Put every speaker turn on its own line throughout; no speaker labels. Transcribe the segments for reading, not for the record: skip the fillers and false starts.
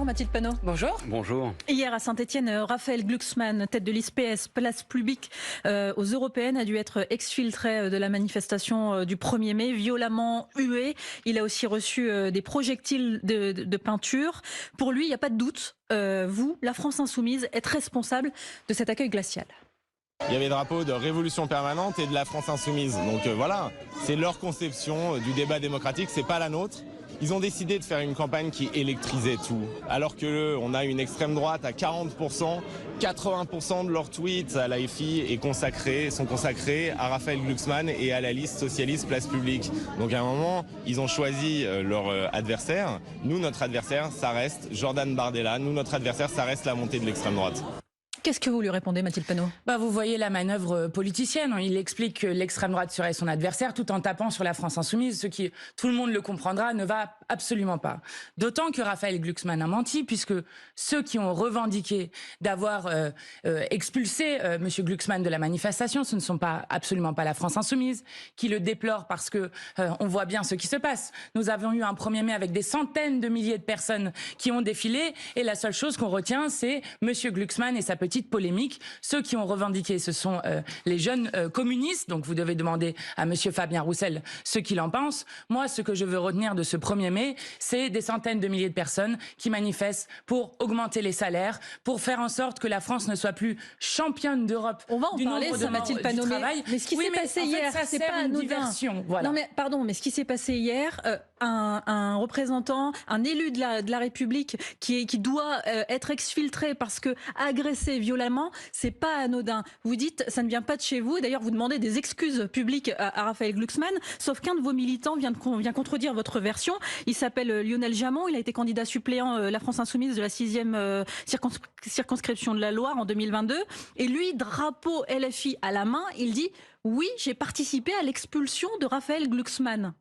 Mathilde Panot.
Bonjour.
Bonjour.
Hier à Saint-Etienne, Raphaël Glucksmann, tête de liste PS, place publique aux Européennes, a dû être exfiltré de la manifestation du 1er mai, violemment hué. Il a aussi reçu des projectiles de peinture. Pour lui, il n'y a pas de doute, vous, la France Insoumise, êtes responsable de cet accueil glacial.
Il y avait le drapeau de Révolution Permanente et de la France Insoumise. Donc voilà, c'est leur conception du débat démocratique, c'est pas la nôtre. Ils ont décidé de faire une campagne qui électrisait tout. Alors qu'on a une extrême droite à 40%, 80% de leurs tweets à l'AFI sont consacrés à Raphaël Glucksmann et à la liste socialiste Place Publique. Donc à un moment, ils ont choisi leur adversaire. Nous, notre adversaire, ça reste Jordan Bardella. Nous, notre adversaire, ça reste la montée de l'extrême droite.
Qu'est-ce que vous lui répondez, Mathilde Panot ?
Vous voyez la manœuvre politicienne. Il explique que l'extrême droite serait son adversaire tout en tapant sur la France Insoumise, ce qui, tout le monde le comprendra, ne va absolument pas. D'autant que Raphaël Glucksmann a menti, puisque ceux qui ont revendiqué d'avoir expulsé M. Glucksmann de la manifestation, ce ne sont absolument pas la France Insoumise, qui le déplore parce que on voit bien ce qui se passe. Nous avons eu un 1er mai avec des centaines de milliers de personnes qui ont défilé, et la seule chose qu'on retient, c'est M. Glucksmann et sa petite polémique. Ceux qui ont revendiqué, ce sont les jeunes communistes. Donc vous devez demander à M. Fabien Roussel ce qu'il en pense. Moi, ce que je veux retenir de ce 1er mai, c'est des centaines de milliers de personnes qui manifestent pour augmenter les salaires, pour faire en sorte que la France ne soit plus championne d'Europe.
On va en parler, ça, Mathilde Panot. Mais ce qui s'est passé hier, c'est pas anodin.
Voilà.
Non mais pardon, mais ce qui s'est passé hier, un représentant, un élu de la République qui doit être exfiltré parce que agressé violemment, c'est pas anodin. Vous dites, ça ne vient pas de chez vous. D'ailleurs, vous demandez des excuses publiques à Raphaël Glucksmann, sauf qu'un de vos militants vient contredire votre version. Il s'appelle Lionel Jamon. Il a été candidat suppléant La France Insoumise de la 6e circonscription de la Loire en 2022. Et lui, drapeau LFI à la main, il dit « Oui, j'ai participé à l'expulsion de Raphaël Glucksmann ».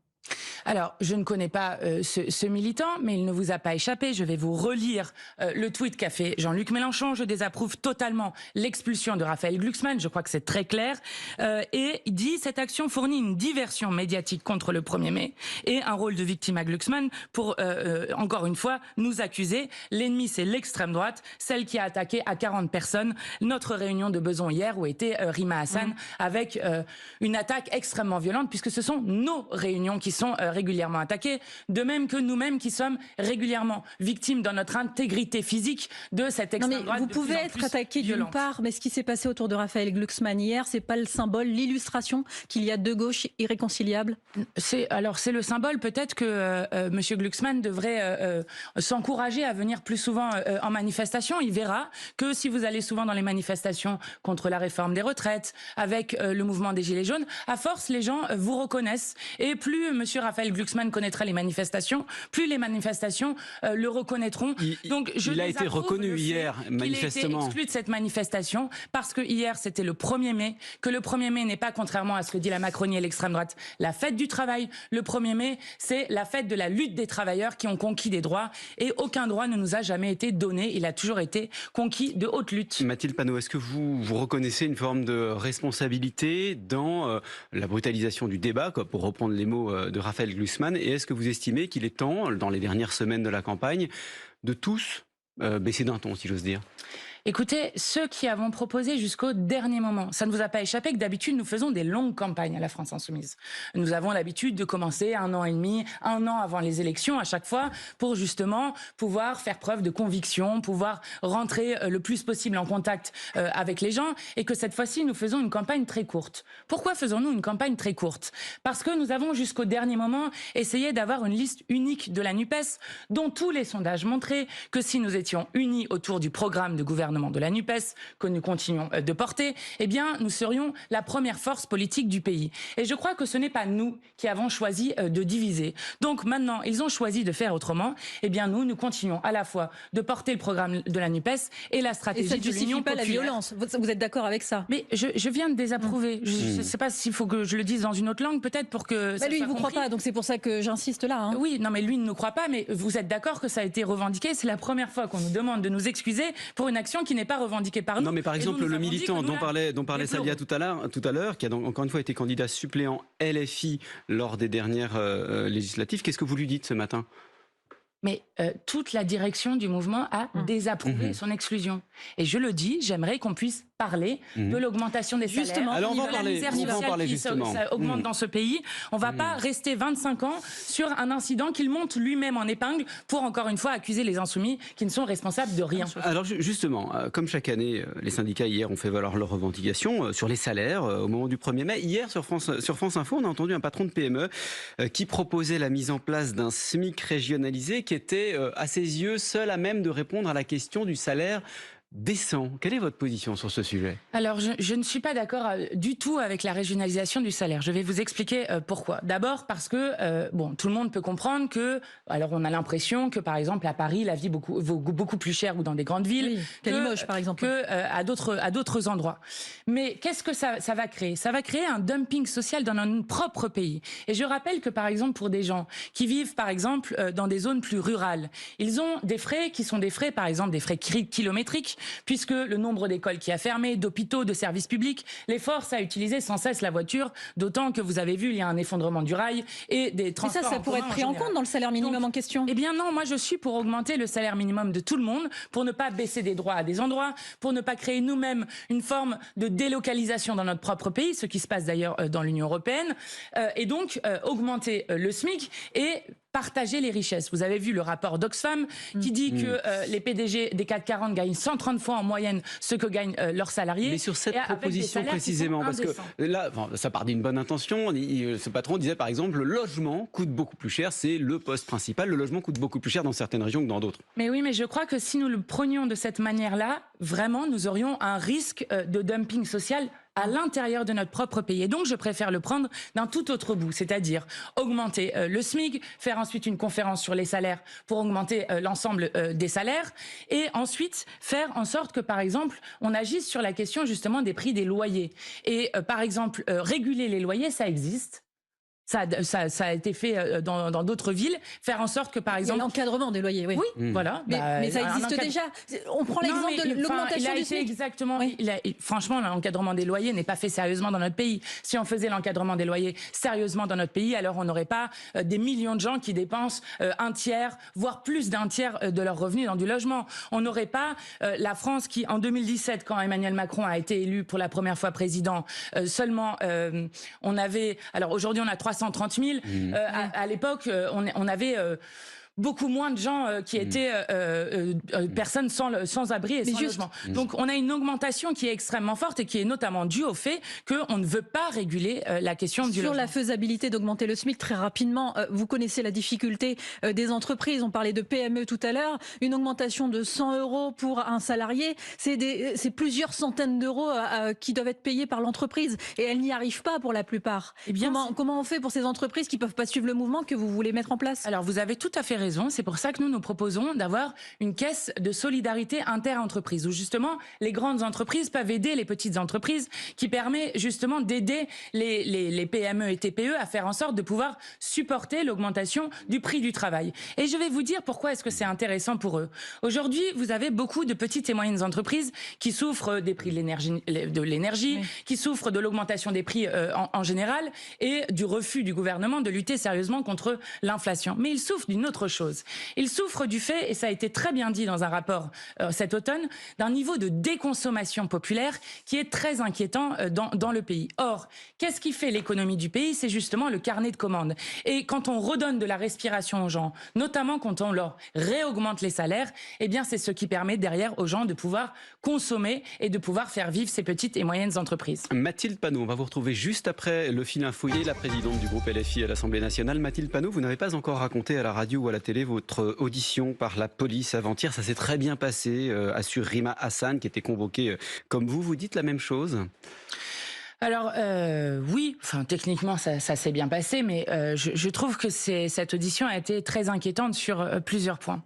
Alors, je ne connais pas ce militant, mais il ne vous a pas échappé. Je vais vous relire le tweet qu'a fait Jean-Luc Mélenchon. Je désapprouve totalement l'expulsion de Raphaël Glucksmann. Je crois que c'est très clair. Et il dit « Cette action fournit une diversion médiatique contre le 1er mai et un rôle de victime à Glucksmann pour, encore une fois, nous accuser. L'ennemi, c'est l'extrême droite, celle qui a attaqué à 40 personnes notre réunion de Besançon hier où était Rima Hassan avec une attaque extrêmement violente puisque ce sont nos réunions qui sont régulièrement attaqués, de même que nous-mêmes qui sommes régulièrement victimes dans notre intégrité physique de cette extrême droite.
Vous pouvez être attaqué d'une part, mais ce qui s'est passé autour de Raphaël Glucksmann hier, c'est pas le symbole, l'illustration qu'il y a deux gauches irréconciliables?
C'est le symbole, peut-être que M. Glucksmann devrait s'encourager à venir plus souvent en manifestation. Il verra que si vous allez souvent dans les manifestations contre la réforme des retraites, avec le mouvement des Gilets jaunes, à force, les gens vous reconnaissent. Et plus M. Raphaël Glucksmann connaîtra les manifestations, plus les manifestations le reconnaîtront. Donc,
il a été reconnu hier, manifestement.
Il a été exclu de cette manifestation parce que hier, c'était le 1er mai, que le 1er mai n'est pas, contrairement à ce que dit la Macronie et l'extrême droite, la fête du travail. Le 1er mai, c'est la fête de la lutte des travailleurs qui ont conquis des droits et aucun droit ne nous a jamais été donné. Il a toujours été conquis de haute lutte.
Mathilde Panot, est-ce que vous reconnaissez une forme de responsabilité dans la brutalisation du débat, quoi, pour reprendre les mots de Raphaël Glucksmann, et est-ce que vous estimez qu'il est temps, dans les dernières semaines de la campagne, de tous baisser d'un ton, si j'ose dire ?
Écoutez, ceux qui avons proposé jusqu'au dernier moment, ça ne vous a pas échappé que d'habitude nous faisons des longues campagnes à la France Insoumise. Nous avons l'habitude de commencer 1 an et demi, 1 an avant les élections à chaque fois pour justement pouvoir faire preuve de conviction, pouvoir rentrer le plus possible en contact avec les gens et que cette fois-ci nous faisons une campagne très courte. Pourquoi faisons-nous une campagne très courte ? Parce que nous avons jusqu'au dernier moment essayé d'avoir une liste unique de la NUPES dont tous les sondages montraient que si nous étions unis autour du programme de gouvernement de la NUPES, que nous continuons de porter, eh bien, nous serions la première force politique du pays. Et je crois que ce n'est pas nous qui avons choisi de diviser. Donc maintenant, ils ont choisi de faire autrement. Eh bien, nous continuons à la fois de porter le programme de la NUPES et la stratégie de l'Union populaire.
Et ça ne justifie pas la violence. Vous êtes d'accord avec ça?
Mais je viens de désapprouver. Je ne sais pas s'il faut que je le dise dans une autre langue, peut-être, pour que ça
lui, il
soit
ne vous croit pas, donc c'est pour ça que j'insiste là.
Oui, non, mais lui ne nous croit pas, mais vous êtes d'accord que ça a été revendiqué. C'est la première fois qu'on nous demande de nous excuser pour une action qui n'est pas revendiqué par nous.
Non, mais par exemple, le militant dont parlait Salia tout à l'heure, qui a donc encore une fois été candidat suppléant LFI lors des dernières législatives, qu'est-ce que vous lui dites ce matin ?
Mais toute la direction du mouvement a désapprouvé son exclusion. Et je le dis, j'aimerais qu'on puisse parler de l'augmentation des salaires.
Justement,
alors on va
de la misère
en parler
sociale
justement.
ça augmente dans ce pays. On ne va pas rester 25 ans sur un incident qu'il monte lui-même en épingle pour encore une fois accuser les insoumis qui ne sont responsables de rien.
Alors justement, comme chaque année, les syndicats hier ont fait valoir leurs revendications sur les salaires au moment du 1er mai. Hier sur France Info, on a entendu un patron de PME qui proposait la mise en place d'un SMIC régionalisé qui était à ses yeux seul à même de répondre à la question du salaire décent. Quelle est votre position sur ce sujet?
Alors, je ne suis pas d'accord du tout avec la régionalisation du salaire. Je vais vous expliquer pourquoi. D'abord parce que, tout le monde peut comprendre que, alors on a l'impression que, par exemple, à Paris, la vie vaut beaucoup plus cher ou dans des grandes villes
qu'à Limoges, par exemple,
à d'autres endroits. Mais qu'est-ce que ça va créer? Ça va créer un dumping social dans notre propre pays. Et je rappelle que, par exemple, pour des gens qui vivent, par exemple, dans des zones plus rurales, ils ont des frais qui sont des frais, par exemple, des frais kilométriques, puisque le nombre d'écoles qui a fermé, d'hôpitaux, de services publics, les force à utiliser sans cesse la voiture, d'autant que vous avez vu, il y a un effondrement du rail et des transports.
Et ça pourrait être pris en compte dans le salaire minimum en question.
Eh bien non, moi je suis pour augmenter le salaire minimum de tout le monde, pour ne pas baisser des droits à des endroits, pour ne pas créer nous-mêmes une forme de délocalisation dans notre propre pays, ce qui se passe d'ailleurs dans l'Union européenne, et donc augmenter le SMIC et partager les richesses. Vous avez vu le rapport d'Oxfam qui dit que les PDG des CAC 40 gagnent 130 fois en moyenne ce que gagnent leurs salariés.
Mais sur cette proposition précisément, parce que là, ça part d'une bonne intention. Ce patron disait par exemple, le logement coûte beaucoup plus cher, c'est le poste principal. Le logement coûte beaucoup plus cher dans certaines régions que dans d'autres.
Mais oui, mais je crois que si nous le prenions de cette manière-là, vraiment, nous aurions un risque de dumping social à l'intérieur de notre propre pays. Et donc, je préfère le prendre d'un tout autre bout, c'est-à-dire augmenter le SMIC, faire ensuite une conférence sur les salaires pour augmenter l'ensemble des salaires, et ensuite faire en sorte que, par exemple, on agisse sur la question justement des prix des loyers. Et par exemple, réguler les loyers, ça existe. Ça a été fait dans d'autres villes. Faire en sorte que, par exemple...
l'encadrement des loyers, oui.
Oui, voilà.
Mais ça existe déjà. On prend l'exemple de l'augmentation du SMIC.
Exactement. Oui. Franchement, l'encadrement des loyers n'est pas fait sérieusement dans notre pays. Si on faisait l'encadrement des loyers sérieusement dans notre pays, alors on n'aurait pas des millions de gens qui dépensent un tiers, voire plus d'un tiers de leurs revenus dans du logement. On n'aurait pas la France qui, en 2017, quand Emmanuel Macron a été élu pour la première fois président, seulement on avait... Alors aujourd'hui, on a 330 000. À l'époque, on avait... beaucoup moins de gens qui étaient personnes sans abri et sans logement. Donc on a une augmentation qui est extrêmement forte et qui est notamment due au fait qu'on ne veut pas réguler la question du logement.
Sur la faisabilité d'augmenter le SMIC, très rapidement, vous connaissez la difficulté des entreprises. On parlait de PME tout à l'heure. Une augmentation de 100 € pour un salarié, c'est plusieurs centaines d'euros qui doivent être payés par l'entreprise. Et elles n'y arrivent pas pour la plupart. Eh bien, comment on fait pour ces entreprises qui ne peuvent pas suivre le mouvement que vous voulez mettre en place?
Alors vous avez tout à fait raison. C'est pour ça que nous proposons d'avoir une caisse de solidarité inter-entreprise où justement les grandes entreprises peuvent aider les petites entreprises, qui permet justement d'aider les PME et TPE à faire en sorte de pouvoir supporter l'augmentation du prix du travail. Et je vais vous dire pourquoi est-ce que c'est intéressant pour eux. Aujourd'hui, vous avez beaucoup de petites et moyennes entreprises qui souffrent des prix de l'énergie, qui souffrent de l'augmentation des prix en général et du refus du gouvernement de lutter sérieusement contre l'inflation. Mais ils souffrent d'une autre chose. Ils souffrent du fait, et ça a été très bien dit dans un rapport cet automne, d'un niveau de déconsommation populaire qui est très inquiétant dans le pays. Or, qu'est-ce qui fait l'économie du pays? C'est justement le carnet de commandes. Et quand on redonne de la respiration aux gens, notamment quand on leur réaugmente les salaires, eh bien c'est ce qui permet derrière aux gens de pouvoir consommer et de pouvoir faire vivre ces petites et moyennes entreprises.
Mathilde Panot, on va vous retrouver juste après le fil infouillé, la présidente du groupe LFI à l'Assemblée nationale. Mathilde Panot, vous n'avez pas encore raconté à la radio ou à la télé votre audition par la police avant-hier. Ça s'est très bien passé, assure Rima Hassan, qui était convoquée comme vous. Vous dites la même chose?
Alors oui, techniquement ça s'est bien passé, mais je trouve que cette audition a été très inquiétante sur plusieurs points.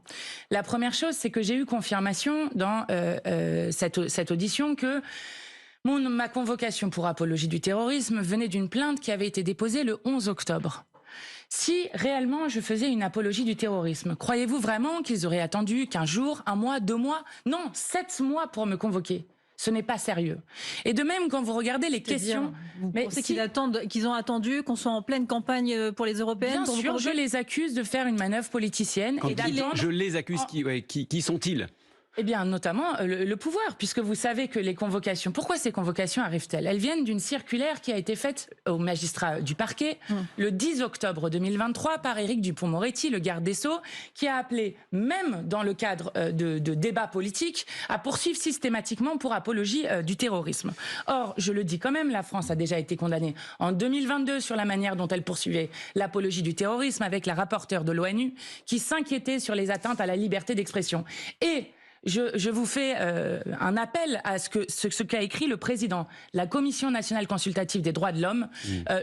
La première chose, c'est que j'ai eu confirmation dans cette audition que ma convocation pour apologie du terrorisme venait d'une plainte qui avait été déposée le 11 octobre. Si réellement je faisais une apologie du terrorisme, croyez-vous vraiment qu'ils auraient attendu 15 jours, 1 mois, 2 mois? Non, 7 mois pour me convoquer. Ce n'est pas sérieux. Et de même, quand vous regardez les questions...
Vous pensez qu'ils ont attendu qu'on soit en pleine campagne pour les européennes?
Bien sûr, je les accuse de faire une manœuvre politicienne. Et d'attendre...
Je les accuse, qui sont-ils?
Eh bien, notamment le pouvoir, puisque vous savez que les convocations... Pourquoi ces convocations arrivent-elles? Elles viennent d'une circulaire qui a été faite au magistrat du parquet le 10 octobre 2023 par Éric Dupond-Moretti, le garde des Sceaux, qui a appelé, même dans le cadre de débats politiques, à poursuivre systématiquement pour apologie du terrorisme. Or, je le dis quand même, la France a déjà été condamnée en 2022 sur la manière dont elle poursuivait l'apologie du terrorisme avec la rapporteure de l'ONU qui s'inquiétait sur les atteintes à la liberté d'expression. Et je vous fais un appel à ce qu'a écrit le président, la Commission nationale consultative des droits de l'homme,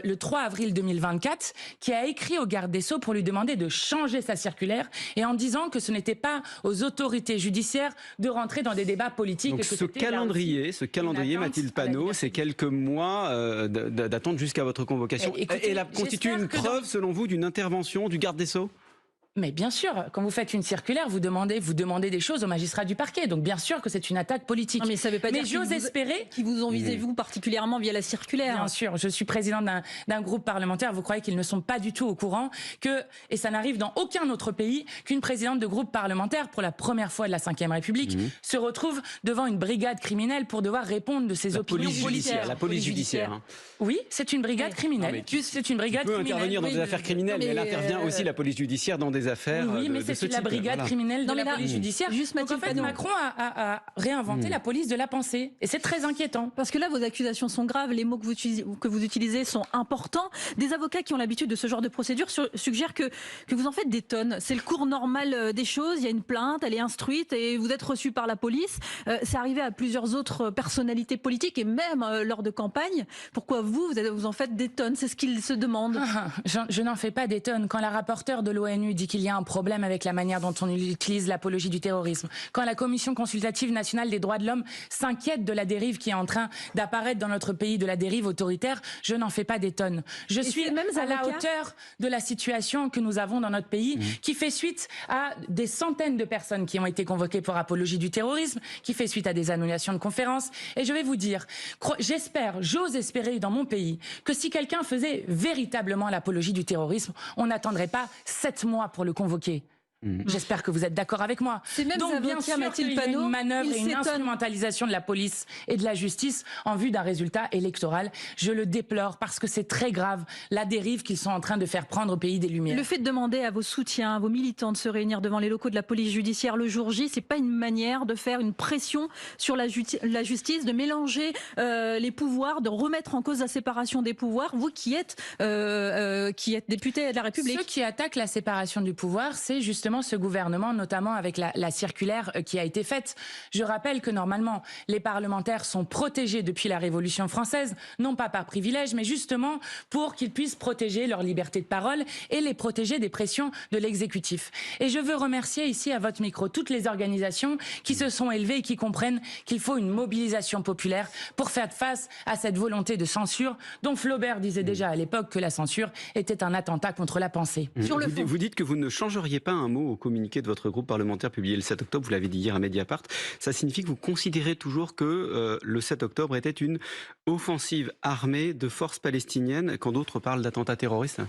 le 3 avril 2024, qui a écrit au garde des Sceaux pour lui demander de changer sa circulaire et en disant que ce n'était pas aux autorités judiciaires de rentrer dans des débats politiques.
Donc
et que
ce calendrier, Mathilde Panot, c'est quelques mois d'attente jusqu'à votre convocation.
Écoutez,
et elle constitue une preuve, selon vous, d'une intervention du garde des Sceaux?
Mais bien sûr, quand vous faites une circulaire, vous demandez des choses au magistrat du parquet. Donc bien sûr que c'est une attaque politique.
Non, mais ça veut pas dire
j'ose espérer
qu'ils vous ont visé vous particulièrement via la circulaire.
Bien sûr, je suis présidente d'un groupe parlementaire. Vous croyez qu'ils ne sont pas du tout au courant que, et ça n'arrive dans aucun autre pays, qu'une présidente de groupe parlementaire, pour la première fois de la Ve République, se retrouve devant une brigade criminelle pour devoir répondre de ses opinions politiques.
La police judiciaire. Hein.
Oui, c'est une brigade criminelle. C'est une brigade criminelle.
Intervenir dans des affaires criminelles, mais elle intervient aussi, la police judiciaire, dans des affaires.
Oui, mais c'est la brigade criminelle de la police judiciaire. Donc en fait, Macron a réinventé la police de la pensée. Et c'est très inquiétant.
Parce que là, vos accusations sont graves, les mots que vous utilisez sont importants. Des avocats qui ont l'habitude de ce genre de procédure suggèrent que vous en faites des tonnes. C'est le cours normal des choses. Il y a une plainte, elle est instruite et vous êtes reçu par la police. C'est arrivé à plusieurs autres personnalités politiques et même lors de campagnes. Pourquoi vous en faites des tonnes? C'est ce qu'ils se demandent.
Je n'en fais pas des tonnes. Quand la rapporteure de l'ONU dit qu'il y a un problème avec la manière dont on utilise l'apologie du terrorisme, quand la Commission consultative nationale des droits de l'homme s'inquiète de la dérive qui est en train d'apparaître dans notre pays, de la dérive autoritaire, je n'en fais pas des tonnes. Je suis même à la hauteur de la situation que nous avons dans notre pays, qui fait suite à des centaines de personnes qui ont été convoquées pour apologie du terrorisme, qui fait suite à des annulations de conférences. Et je vais vous dire, j'ose espérer dans mon pays que si quelqu'un faisait véritablement l'apologie du terrorisme, on n'attendrait pas 7 mois pour le convoquer. J'espère que vous êtes d'accord avec moi. Donc bien sûr qu'il y a une manœuvre et une instrumentalisation de la police et de la justice en vue d'un résultat électoral. Je le déplore parce que c'est très grave la dérive qu'ils sont en train de faire prendre au pays des Lumières.
Le fait de demander à vos soutiens, à vos militants de se réunir devant les locaux de la police judiciaire le jour J, c'est pas une manière de faire une pression sur la justice, de mélanger les pouvoirs, de remettre en cause la séparation des pouvoirs. Vous qui êtes député de la République.
Ceux qui attaquent la séparation du pouvoir, c'est justement ce gouvernement, notamment avec la circulaire qui a été faite. Je rappelle que normalement, les parlementaires sont protégés depuis la Révolution française, non pas par privilège, mais justement pour qu'ils puissent protéger leur liberté de parole et les protéger des pressions de l'exécutif. Et je veux remercier ici à votre micro toutes les organisations qui se sont élevées et qui comprennent qu'il faut une mobilisation populaire pour faire face à cette volonté de censure dont Flaubert disait déjà à l'époque que la censure était un attentat contre la pensée.
Vous dites que vous ne changeriez pas un mot au communiqué de votre groupe parlementaire publié le 7 octobre, vous l'avez dit hier à Mediapart. Ça signifie que vous considérez toujours que le 7 octobre était une offensive armée de forces palestiniennes quand d'autres parlent d'attentats terroristes?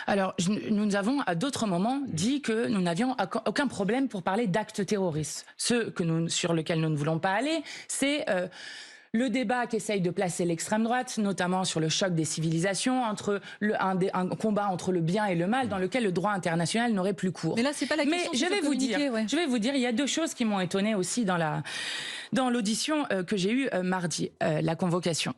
Alors, nous avons à d'autres moments dit que nous n'avions aucun problème pour parler d'actes terroristes. Sur lequel nous ne voulons pas aller, c'est... le débat qu'essaye de placer l'extrême droite, notamment sur le choc des civilisations, entre un combat entre le bien et le mal, dans lequel le droit international n'aurait plus cours.
Mais là, c'est pas la question.
Mais je vais vous dire, il y a deux choses qui m'ont étonnée aussi dans l'audition que j'ai eue mardi, la convocation.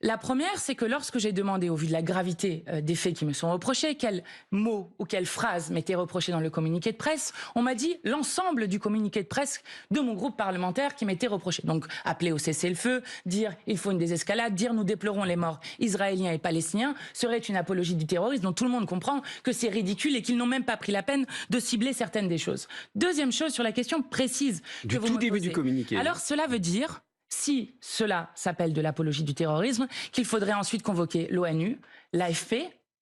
La première, c'est que lorsque j'ai demandé, au vu de la gravité des faits qui me sont reprochés, quels mots ou quelles phrases m'étaient reprochés dans le communiqué de presse, on m'a dit l'ensemble du communiqué de presse de mon groupe parlementaire qui m'était reproché. Donc, appeler au cessez-le-feu, dire il faut une désescalade, dire nous déplorons les morts israéliens et palestiniens, serait une apologie du terrorisme dont tout le monde comprend que c'est ridicule et qu'ils n'ont même pas pris la peine de cibler certaines des choses. Deuxième chose, sur la question précise que vous me posez. Du tout début
du communiqué.
Alors, cela veut dire... Si cela s'appelle de l'apologie du terrorisme, qu'il faudrait ensuite convoquer l'ONU, l'AFP,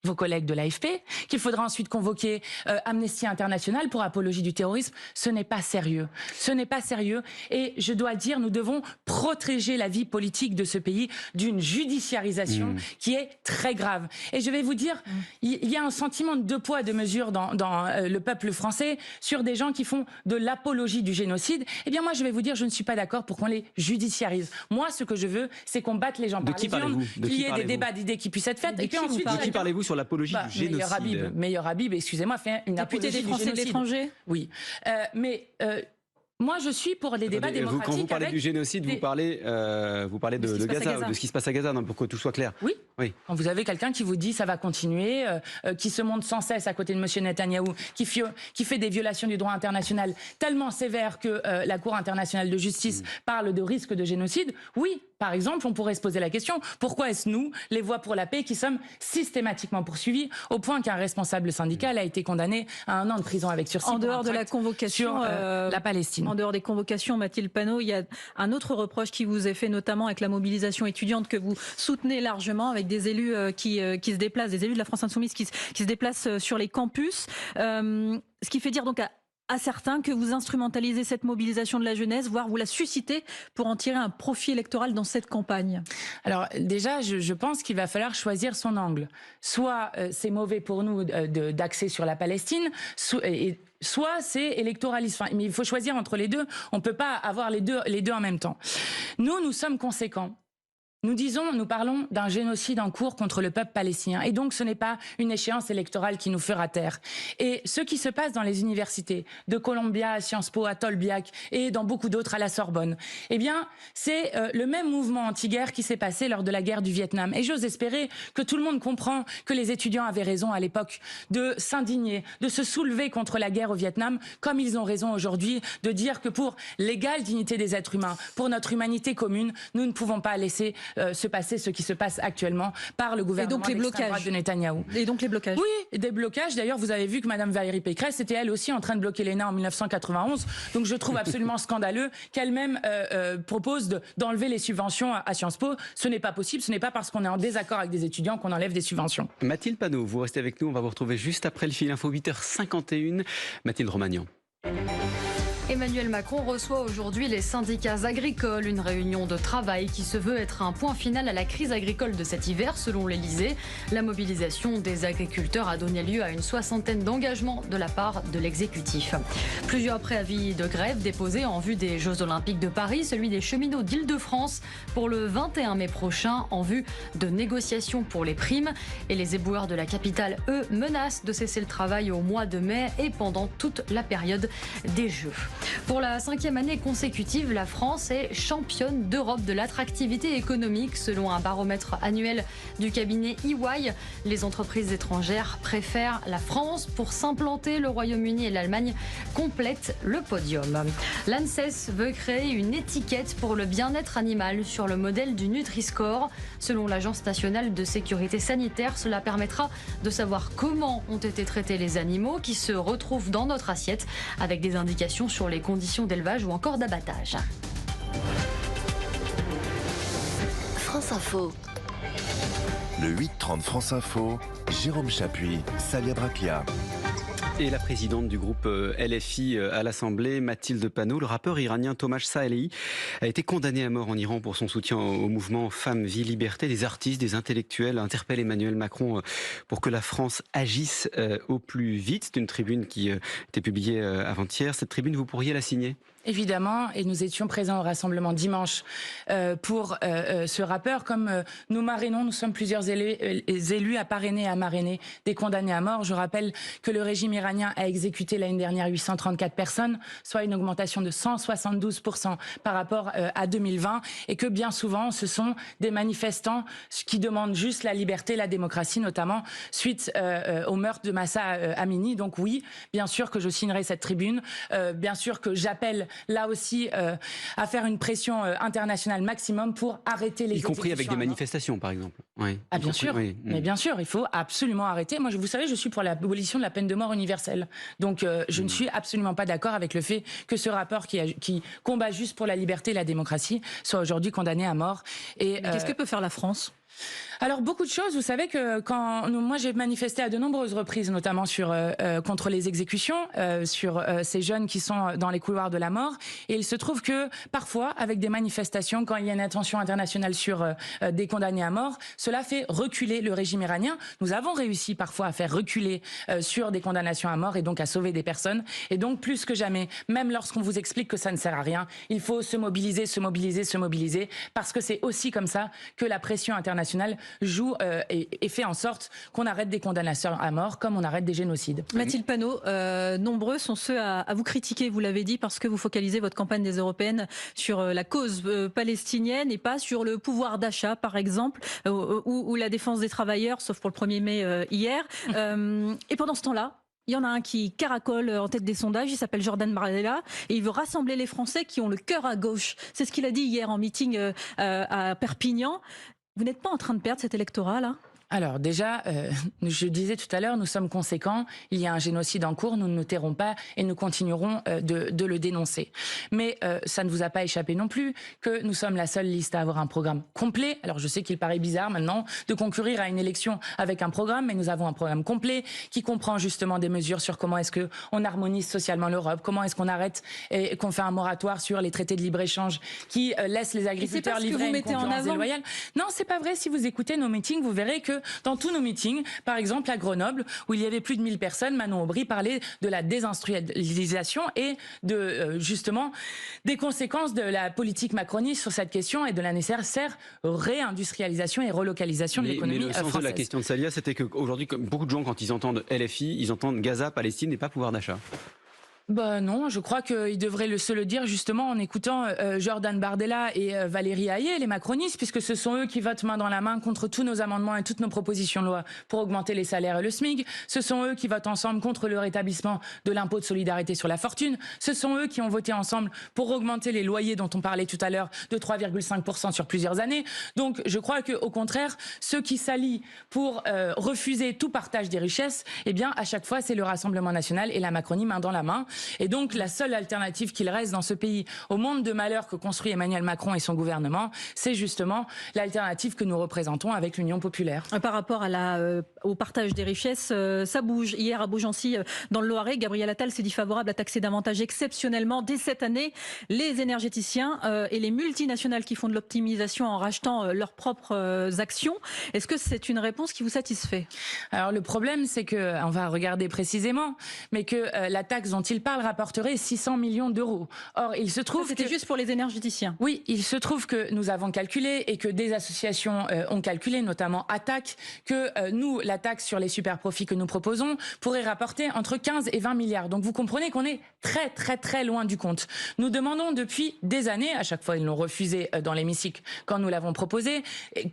vos collègues de l'AFP, qu'il faudra ensuite convoquer Amnesty International pour apologie du terrorisme. Ce n'est pas sérieux. Ce n'est pas sérieux. Et je dois le dire, nous devons protéger la vie politique de ce pays d'une judiciarisation qui est très grave. Et je vais vous dire, il y a un sentiment de deux poids, deux mesures dans le peuple français sur des gens qui font de l'apologie du génocide. Eh bien moi, je vais vous dire, je ne suis pas d'accord pour qu'on les judiciarise. Moi, ce que je veux, c'est qu'on batte les gens par les urnes, qu'il y ait des débats d'idées qui puissent être faits. Et puis ensuite,
de qui parlez-vous sur l'apologie du génocide?
Meilleur Habib, excusez-moi, fait une apologie
des Français de l'étranger.
Oui, moi, je suis pour les débats démocratiques.
Quand vous parlez du génocide, vous parlez de Gaza, de ce qui se passe à Gaza, pour que tout soit clair.
Oui. Quand vous avez quelqu'un qui vous dit ça va continuer, qui se montre sans cesse à côté de M. Netanyahou, qui fait des violations du droit international tellement sévères que la Cour internationale de justice parle de risque de génocide, oui, par exemple, on pourrait se poser la question, pourquoi est-ce nous, les Voix pour la paix, qui sommes systématiquement poursuivis, au point qu'un responsable syndical a été condamné à 1 an de prison avec sursis
en dehors de la convocation
sur la Palestine.
En dehors des convocations, Mathilde Panot, il y a un autre reproche qui vous est fait, notamment avec la mobilisation étudiante que vous soutenez largement, avec des élus qui se déplacent, des élus de la France Insoumise qui se déplacent sur les campus. Ce qui fait dire donc à certains que vous instrumentalisez cette mobilisation de la jeunesse, voire vous la suscitez pour en tirer un profit électoral dans cette campagne.
Alors déjà, je pense qu'il va falloir choisir son angle. Soit c'est mauvais pour nous d'axer sur la Palestine, soit c'est électoraliste. Enfin, mais il faut choisir entre les deux. On ne peut pas avoir les deux en même temps. Nous sommes conséquents. Nous parlons d'un génocide en cours contre le peuple palestinien. Et donc, ce n'est pas une échéance électorale qui nous fera taire. Et ce qui se passe dans les universités, de Columbia à Sciences Po, à Tolbiac et dans beaucoup d'autres à la Sorbonne, eh bien, c'est le même mouvement anti-guerre qui s'est passé lors de la guerre du Vietnam. Et j'ose espérer que tout le monde comprend que les étudiants avaient raison à l'époque de s'indigner, de se soulever contre la guerre au Vietnam, comme ils ont raison aujourd'hui de dire que pour l'égale dignité des êtres humains, pour notre humanité commune, nous ne pouvons pas laisser se passer ce qui se passe actuellement par le gouvernement d'extrême droite de Netanyahou.
Et donc les blocages.
Oui, des blocages. D'ailleurs, vous avez vu que Mme Valérie Pécresse était elle aussi en train de bloquer l'ENA en 1991. Donc je trouve absolument scandaleux qu'elle-même propose d'enlever les subventions à Sciences Po. Ce n'est pas possible. Ce n'est pas parce qu'on est en désaccord avec des étudiants qu'on enlève des subventions.
Mathilde Panot, vous restez avec nous. On va vous retrouver juste après le fil info 8h51. Mathilde Romagnan.
Emmanuel Macron reçoit aujourd'hui les syndicats agricoles, une réunion de travail qui se veut être un point final à la crise agricole de cet hiver, selon l'Elysée. La mobilisation des agriculteurs a donné lieu à une 60aine d'engagements de la part de l'exécutif. Plusieurs préavis de grève déposés en vue des Jeux Olympiques de Paris, celui des cheminots d'Île-de-France pour le 21 mai prochain, en vue de négociations pour les primes. Et les éboueurs de la capitale, eux, menacent de cesser le travail au mois de mai et pendant toute la période des Jeux. Pour la 5e année consécutive, la France est championne d'Europe de l'attractivité économique. Selon un baromètre annuel du cabinet EY, les entreprises étrangères préfèrent la France pour s'implanter. Le Royaume-Uni et l'Allemagne complètent le podium. L'ANSES veut créer une étiquette pour le bien-être animal sur le modèle du Nutri-Score. Selon l'Agence nationale de sécurité sanitaire, cela permettra de savoir comment ont été traités les animaux qui se retrouvent dans notre assiette, avec des indications sur les conditions d'élevage ou encore d'abattage.
France Info.
Le 8-30 France Info, Jérôme Chapuis, Salia Braclia.
Et la présidente du groupe LFI à l'Assemblée, Mathilde Panot, le rappeur iranien Tomasz Sahelhi a été condamné à mort en Iran pour son soutien au mouvement Femmes, Vie, Liberté. Des artistes, des intellectuels interpellent Emmanuel Macron pour que la France agisse au plus vite. C'est une tribune qui était publiée avant-hier. Cette tribune, vous pourriez la signer ?
Évidemment, et nous étions présents au rassemblement dimanche pour ce rappeur. Comme nous marrainons, nous sommes plusieurs élus à parrainer et à marrainer des condamnés à mort. Je rappelle que le régime iranien a exécuté l'année dernière 834 personnes, soit une augmentation de 172% par rapport à 2020, et que bien souvent, ce sont des manifestants qui demandent juste la liberté, la démocratie, notamment suite au meurtre de Mahsa Amini. Donc oui, bien sûr que je signerai cette tribune, bien sûr que j'appelle là aussi à faire une pression internationale maximum pour arrêter les exécutions.
Y compris avec des manifestations, par exemple. Oui.
Ah bien sûr, oui. Mais bien sûr, il faut absolument arrêter. Moi, vous savez, je suis pour l'abolition de la peine de mort universelle. Donc je ne suis absolument pas d'accord avec le fait que ce rappeur qui combat juste pour la liberté et la démocratie soit aujourd'hui condamné à mort.
Mais qu'est-ce que peut faire la France ?
Alors beaucoup de choses, vous savez que moi j'ai manifesté à de nombreuses reprises, notamment contre les exécutions, sur ces jeunes qui sont dans les couloirs de la mort, et il se trouve que parfois avec des manifestations, quand il y a une attention internationale sur des condamnés à mort, cela fait reculer le régime iranien. Nous avons réussi parfois à faire reculer sur des condamnations à mort et donc à sauver des personnes, et donc plus que jamais, même lorsqu'on vous explique que ça ne sert à rien, il faut se mobiliser, parce que c'est aussi comme ça que la pression internationale joue et fait en sorte qu'on arrête des condamnations à mort comme on arrête des génocides.
Mathilde Panot, nombreux sont ceux à vous critiquer, vous l'avez dit, parce que vous focalisez votre campagne des européennes sur la cause palestinienne et pas sur le pouvoir d'achat, par exemple, ou la défense des travailleurs, sauf pour le 1er mai hier. Et pendant ce temps-là, il y en a un qui caracole en tête des sondages, il s'appelle Jordan Bardella et il veut rassembler les Français qui ont le cœur à gauche. C'est ce qu'il a dit hier en meeting à Perpignan. Vous n'êtes pas en train de perdre cet électorat là ?
Alors déjà, je disais tout à l'heure, nous sommes conséquents, il y a un génocide en cours, nous ne nous tairons pas et nous continuerons de le dénoncer. Mais ça ne vous a pas échappé non plus que nous sommes la seule liste à avoir un programme complet. Alors je sais qu'il paraît bizarre maintenant de concourir à une élection avec un programme, mais nous avons un programme complet qui comprend justement des mesures sur comment est-ce qu'on harmonise socialement l'Europe, comment est-ce qu'on arrête et qu'on fait un moratoire sur les traités de libre-échange qui laissent les agriculteurs livrer une concurrence déloyale. Non, c'est pas vrai. Si vous écoutez nos meetings, vous verrez que dans tous nos meetings, par exemple à Grenoble, où il y avait plus de 1000 personnes, Manon Aubry parlait de la désindustrialisation et de justement des conséquences de la politique macroniste sur cette question et de la nécessaire réindustrialisation et relocalisation de l'économie française.
Mais le sens de la question de Salia, c'était qu'aujourd'hui, beaucoup de gens, quand ils entendent LFI, ils entendent Gaza, Palestine et pas pouvoir d'achat.
Bah non, je crois qu'ils devraient se le dire justement en écoutant Jordan Bardella et Valérie Hayé, les macronistes, puisque ce sont eux qui votent main dans la main contre tous nos amendements et toutes nos propositions de loi pour augmenter les salaires et le SMIC. Ce sont eux qui votent ensemble contre le rétablissement de l'impôt de solidarité sur la fortune. Ce sont eux qui ont voté ensemble pour augmenter les loyers dont on parlait tout à l'heure de 3,5% sur plusieurs années. Donc je crois qu'au contraire, ceux qui s'allient pour refuser tout partage des richesses, eh bien à chaque fois c'est le Rassemblement national et la Macronie main dans la main. Et donc la seule alternative qu'il reste dans ce pays au monde de malheur que construit Emmanuel Macron et son gouvernement, c'est justement l'alternative que nous représentons avec l'Union populaire.
Par rapport au partage des richesses, ça bouge. Hier à Beaugency, dans le Loiret, Gabriel Attal s'est dit favorable à taxer davantage exceptionnellement dès cette année les énergéticiens et les multinationales qui font de l'optimisation en rachetant leurs propres actions. Est-ce que c'est une réponse qui vous satisfait ?
Alors le problème, c'est que, on va regarder précisément, mais que la taxe dont il parle rapporterait 600 millions d'euros. Or, il se trouve
c'était juste pour les énergéticiens.
Oui, il se trouve que nous avons calculé et que des associations ont calculé, notamment Attac, que nous, la taxe sur les super profits que nous proposons pourrait rapporter entre 15 et 20 milliards. Donc vous comprenez qu'on est très très très loin du compte. Nous demandons depuis des années, à chaque fois ils l'ont refusé dans l'hémicycle quand nous l'avons proposé,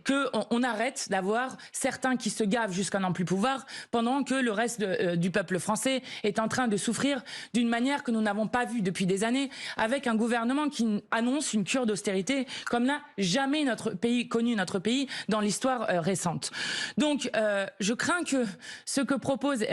qu'on arrête d'avoir certains qui se gavent jusqu'à n'en plus pouvoir pendant que le reste du peuple français est en train de souffrir d'une manière que nous n'avons pas vue depuis des années, avec un gouvernement qui annonce une cure d'austérité comme n'a jamais notre pays dans l'histoire récente. Donc je crains que ce que propose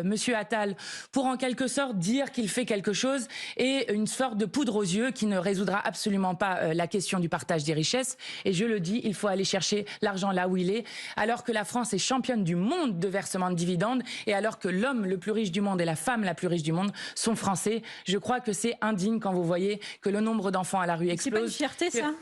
Monsieur Attal pour en quelque sorte dire qu'il fait quelque chose est une sorte de poudre aux yeux qui ne résoudra absolument pas la question du partage des richesses. Et je le dis, il faut aller chercher l'argent là où il est, alors que la France est championne du monde de versement de dividendes et alors que l'homme le plus riche du monde et la femme la plus riche du monde sont français. Je crois que c'est indigne quand vous voyez que le nombre d'enfants à la rue explose.
C'est pas une fierté, ça ?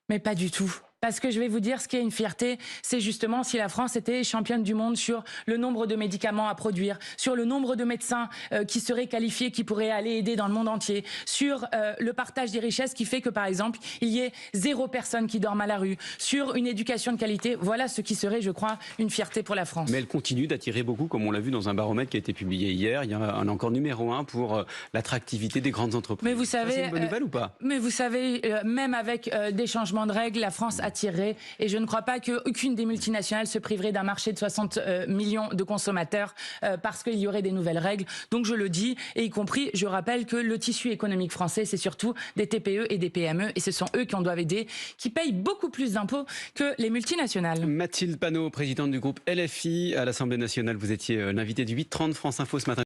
Mais pas du tout. Parce que je vais vous dire, ce qui est une fierté, c'est justement si la France était championne du monde sur le nombre de médicaments à produire, sur le nombre de médecins qui seraient qualifiés, qui pourraient aller aider dans le monde entier, sur le partage des richesses qui fait que, par exemple, il y ait 0 personne qui dorme à la rue, sur une éducation de qualité. Voilà ce qui serait, je crois, une fierté pour la France.
Mais elle continue d'attirer beaucoup, comme on l'a vu dans un baromètre qui a été publié hier. Il y a un encore numéro 1 pour l'attractivité des grandes entreprises.
Mais vous savez,
ça, c'est une bonne nouvelle ou pas ?
Mais vous savez, même avec des changements de règles, la France attirerait. Et je ne crois pas qu'aucune des multinationales se priverait d'un marché de 60 millions de consommateurs parce qu'il y aurait des nouvelles règles. Donc je le dis, et y compris, je rappelle que le tissu économique français, c'est surtout des TPE et des PME. Et ce sont eux qui en doivent aider, qui payent beaucoup plus d'impôts que les multinationales.
Mathilde Panot, présidente du groupe LFI à l'Assemblée nationale. Vous étiez l'invité du 8h30 France Info ce matin.